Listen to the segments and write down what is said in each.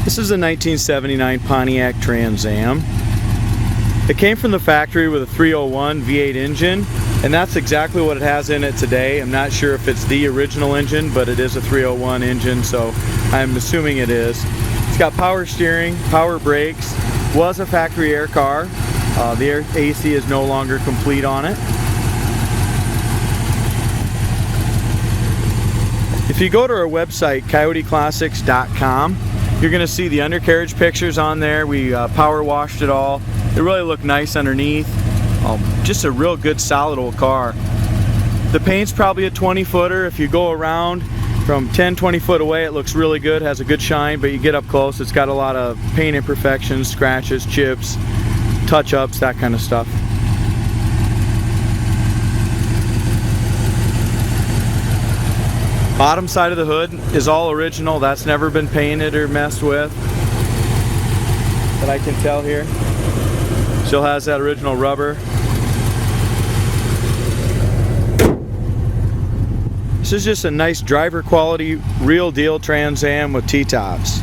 This is a 1979 Pontiac Trans Am. It came from the factory with a 301 V8 engine, and that's exactly what it has in it today. I'm not sure if it's the original engine, but it is a 301 engine, so I'm assuming it is. It's got power steering, power brakes, was a factory air car. The AC is no longer complete on it. If you go to our website, coyoteclassics.com, you're going to see the undercarriage pictures on there. We power washed it all. It really looked nice underneath. Just a real good solid old car. The paint's probably a 20-footer. If you go around from 10-20 foot away, it looks really good, has a good shine, but you get up close, it's got a lot of paint imperfections, scratches, chips, touch-ups, that kind of stuff. Bottom side of the hood is all original. That's never been painted or messed with that I can tell here. Still has that original rubber. This is just a nice driver quality, real deal Trans Am with T-tops.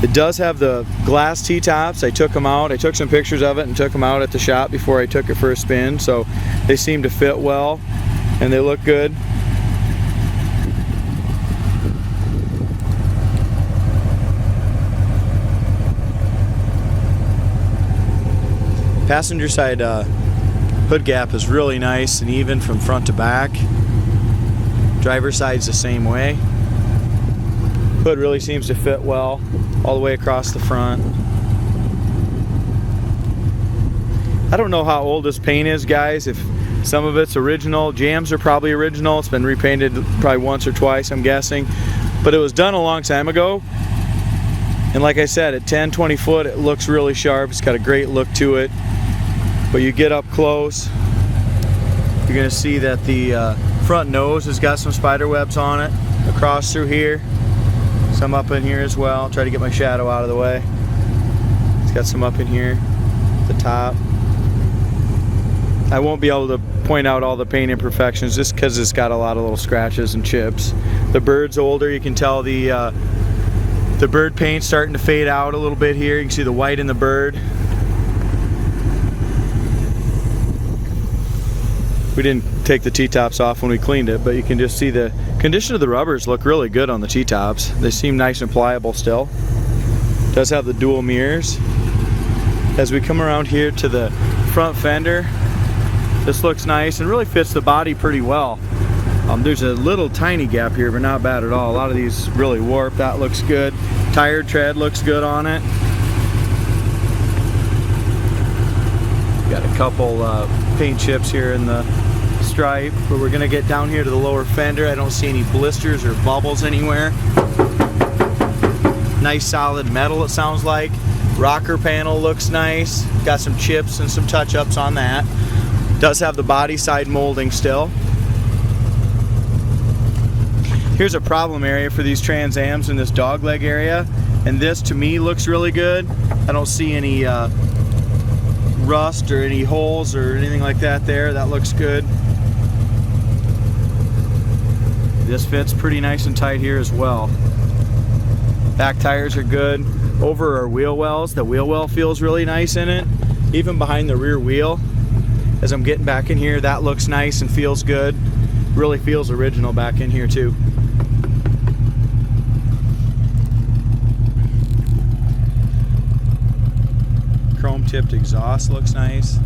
It does have the glass T-tops. I took them out. I took some pictures of it and took them out at the shop before I took it for a spin, so they seem to fit well and they look good. Passenger side hood gap is really nice and even from front to back. Driver side's the same way. Hood really seems to fit well all the way across the front. I don't know how old this paint is, guys. If some of it's original, jams are probably original. It's been repainted probably once or twice, I'm guessing. But it was done a long time ago. And like I said, at 10-20 foot, it looks really sharp. It's got a great look to it. But you get up close, you're going to see that the front nose has got some spider webs on it across through here. Some up in here as well. I'll try to get my shadow out of the way. It's got some up in here at the top. I won't be able to point out all the paint imperfections just because it's got a lot of little scratches and chips. The bird's older. You can tell the bird paint's starting to fade out a little bit here. You can see the white in the bird. We didn't take the T-tops off when we cleaned it, but you can just see the condition of the rubbers look really good on the T-tops. They seem nice and pliable still. It does have the dual mirrors. As we come around here to the front fender, this looks nice and really fits the body pretty well. There's a little tiny gap here, but not bad at all. A lot of these really warped. That looks good. Tire tread looks good on it. Got a couple paint chips here in the stripe, but we're gonna get down here to the lower fender. I don't see any blisters or bubbles anywhere. Nice solid metal, it sounds like. Rocker panel looks nice. Got some chips and some touch-ups on that. Does have the body side molding still. Here's a problem area for these Trans Ams in this dogleg area, and this to me looks really good. I don't see any rust or any holes or anything like that there. That looks good. This fits pretty nice and tight here as well. Back tires are good. Over our wheel wells, the wheel well feels really nice in it. Even behind the rear wheel, as I'm getting back in here, that looks nice and feels good. Really feels original back in here too. Chrome tipped exhaust looks nice.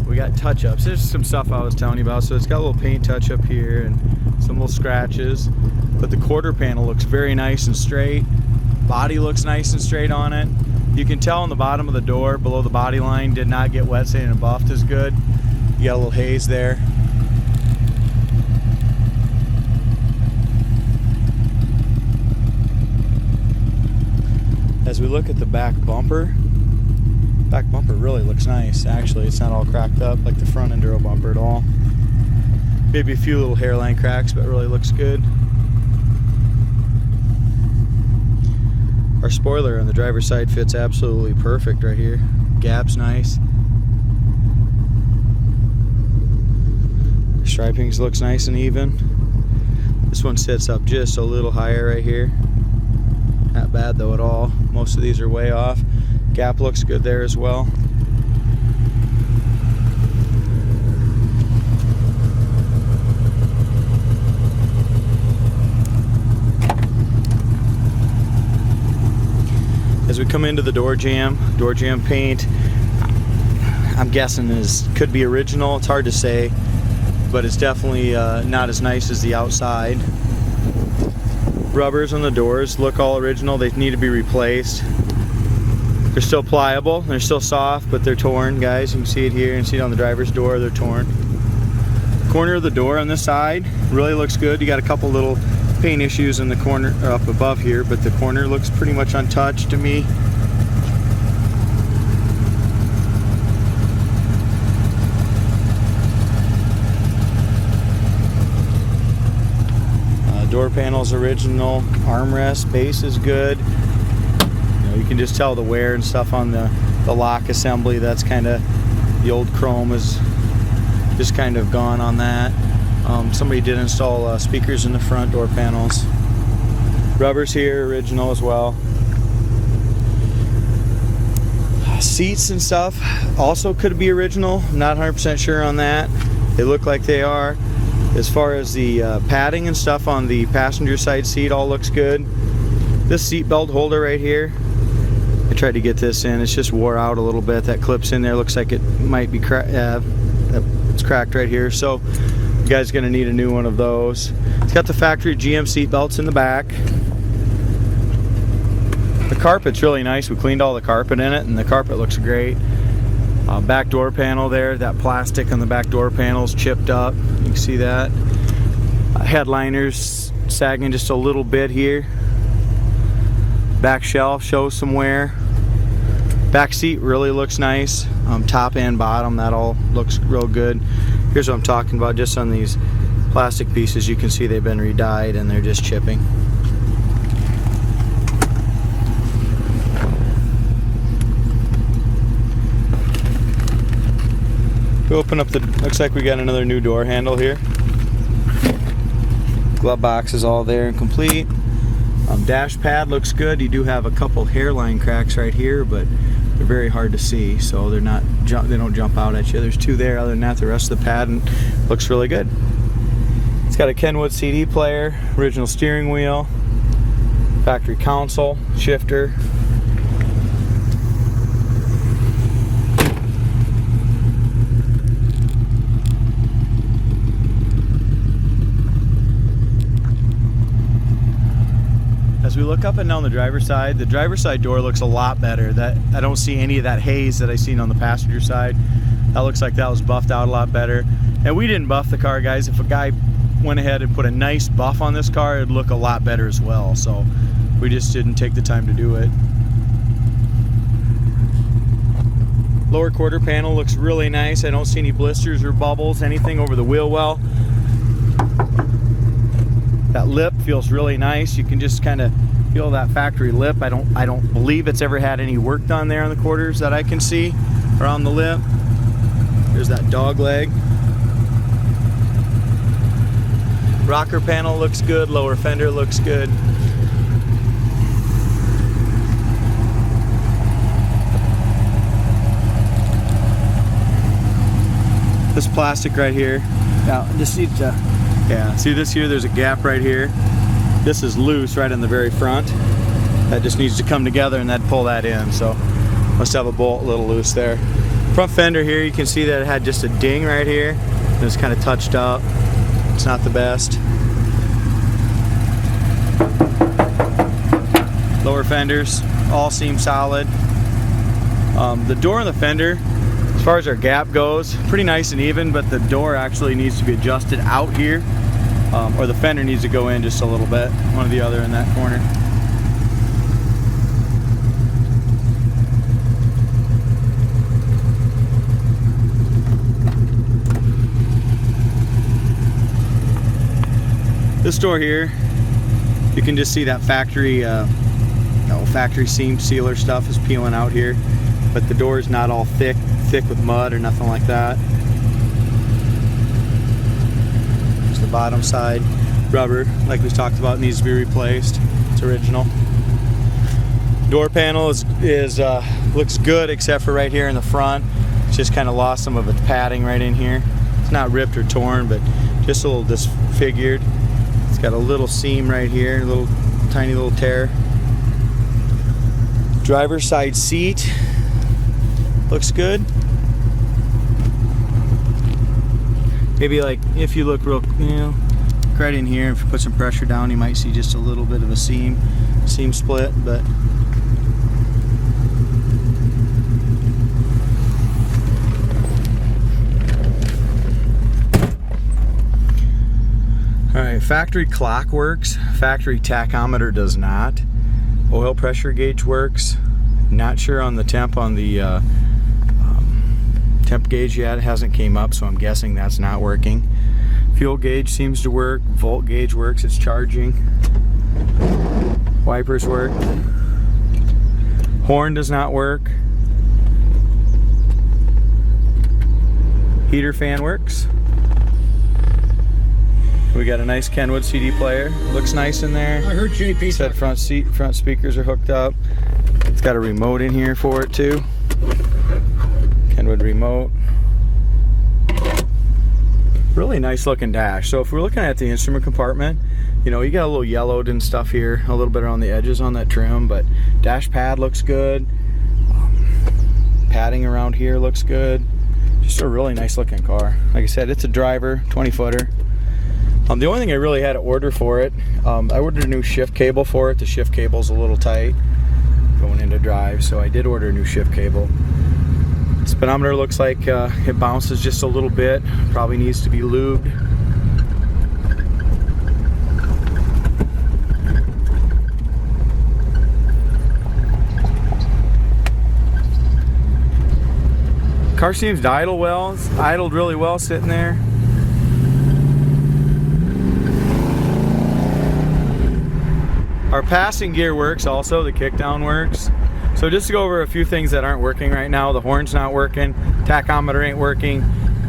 We got touch-ups. There's some stuff I was telling you about. So it's got a little paint touch-up here and some little scratches. But the quarter panel looks very nice and straight. Body looks nice and straight on it. You can tell on the bottom of the door below the body line did not get wet sanded and buffed as good. You got a little haze there. As we look at the back bumper really looks nice. Actually, it's not all cracked up like the front Enduro bumper at all. Maybe a few little hairline cracks, but it really looks good. Our spoiler on the driver's side fits absolutely perfect right here. Gap's nice. Stripings looks nice and even. This one sits up just a little higher right here. Not bad though at all. Most of these are way off. Gap looks good there as well. As we come into the door jamb paint, I'm guessing could be original. It's hard to say, but it's definitely not as nice as the outside. Rubbers on the doors look all original. They need to be replaced. They're still pliable, they're still soft, but they're torn, guys. You can see it here and see it on the driver's door, they're torn. Corner of the door on this side really looks good. You got a couple little paint issues in the corner up above here, but the corner looks pretty much untouched to me. Door panel's original, armrest, base is good. You can just tell the wear and stuff on the lock assembly. That's kind of, the old chrome is just kind of gone on that. Somebody did install speakers in the front door panels. Rubbers here, original as well. Seats and stuff also could be original. I'm not 100% sure on that. They look like they are. As far as the padding and stuff on the passenger side seat, all looks good. This seat belt holder right here, I tried to get this in. It's just wore out a little bit. That clips in there. Looks like it might be it's cracked right here. So you guys are going to need a new one of those. It's got the factory GM seat belts in the back. The carpet's really nice. We cleaned all the carpet in it, and the carpet looks great. Back door panel there, that plastic on the back door panel is chipped up. You can see that. Headliners sagging just a little bit here. Back shelf shows some wear. Back seat really looks nice. Top and bottom, that all looks real good. Here's what I'm talking about. Just on these plastic pieces, you can see they've been re-dyed and they're just chipping. We open up the, looks like we got another new door handle here. Glove box is all there and complete. Dash pad looks good. You do have a couple hairline cracks right here, but they're very hard to see, so they don't jump out at you. There's two there. Other than that, the rest of the pad looks really good. It's got a Kenwood CD player, original steering wheel, factory console, shifter. As we look up and down the driver's side door looks a lot better. I don't see any of that haze that I seen on the passenger side. That looks like that was buffed out a lot better. And we didn't buff the car, guys. If a guy went ahead and put a nice buff on this car, it'd look a lot better as well. So we just didn't take the time to do it. Lower quarter panel looks really nice. I don't see any blisters or bubbles, anything over the wheel well. That lip feels really nice. You can just kind of feel that factory lip. I don't believe it's ever had any work done there on the quarters that I can see around the lip. There's that dog leg. Rocker panel looks good. Lower fender looks good. This plastic right here. Now, just need to. Yeah, see this here, there's a gap right here. This is loose right in the very front. That just needs to come together and that'd pull that in, so must have a bolt a little loose there. Front fender here, you can see that it had just a ding right here. And it's kind of touched up. It's not the best. Lower fenders all seem solid. The door and the fender, as far as our gap goes, pretty nice and even, but the door actually needs to be adjusted out here, or the fender needs to go in just a little bit, one or the other in that corner. This door here, you can just see that factory factory seam sealer stuff is peeling out here, but the door is not all thick with mud or nothing like that. There's the bottom side rubber, like we talked about, needs to be replaced. It's original. Door panel is looks good except for right here in the front. It's just kind of lost some of its padding right in here. It's not ripped or torn, but just a little disfigured. It's got a little seam right here, a little tiny little tear. Driver's side seat looks good. Maybe like if you look real, right in here, if you put some pressure down, you might see just a little bit of a seam split, but alright, factory clock works, factory tachometer does not. Oil pressure gauge works. Not sure on the temp on the temp gauge yet. It hasn't came up, so I'm guessing that's not working. Fuel gauge seems to work. Volt gauge works, it's charging. Wipers work. Horn does not work. Heater fan works. We got a nice Kenwood CD player. Looks nice in there. I heard JP said front speakers are hooked up. It's got a remote in here for it too. Kenwood remote. Really nice looking dash. So if we're looking at the instrument compartment, you got a little yellowed and stuff here, a little bit around the edges on that trim, but dash pad looks good. Padding around here looks good. Just a really nice looking car. Like I said, it's a driver, 20-footer. The only thing I really had to order for it, I ordered a new shift cable for it. The shift cable's a little tight going into drive, so I did order a new shift cable. Speedometer looks like it bounces just a little bit. Probably needs to be lubed. Car seems to idle well. It's idled really well sitting there. Our passing gear works also, the kickdown works. So just to go over a few things that aren't working right now, the horn's not working, tachometer ain't working,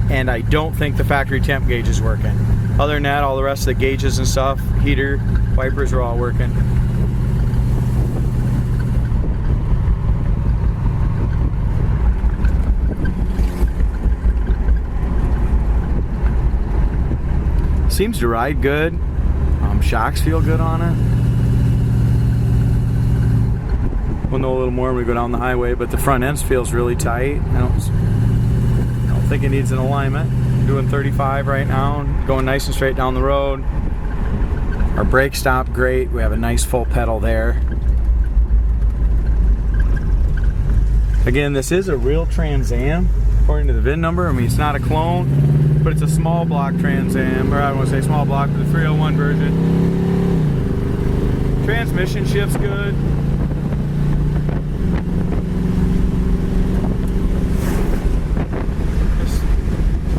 and I don't think the factory temp gauge is working. Other than that, all the rest of the gauges and stuff, heater, wipers are all working. Seems to ride good. Shocks feel good on it. We'll know a little more when we go down the highway, but the front end feels really tight. I don't think it needs an alignment. I'm doing 35 right now, going nice and straight down the road. Our brake stop great. We have a nice full pedal there. Again, this is a real Trans Am according to the VIN number. I mean, it's not a clone, but it's a small block Trans Am, or I don't want to say small block, but the 301 version. Transmission shift's good.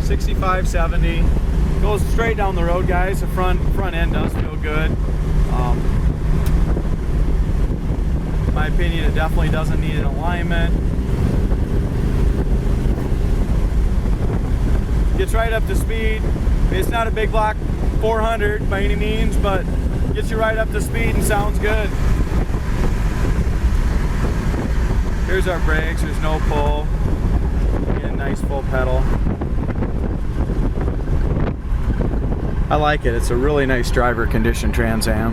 65, 70. Goes straight down the road, guys. The front end does feel good. In my opinion, it definitely doesn't need an alignment. Gets right up to speed. It's not a big block 400 by any means, but gets you right up to speed and sounds good. Here's our brakes. There's no pull. Get a nice full pedal. I like it. It's a really nice driver condition Trans Am.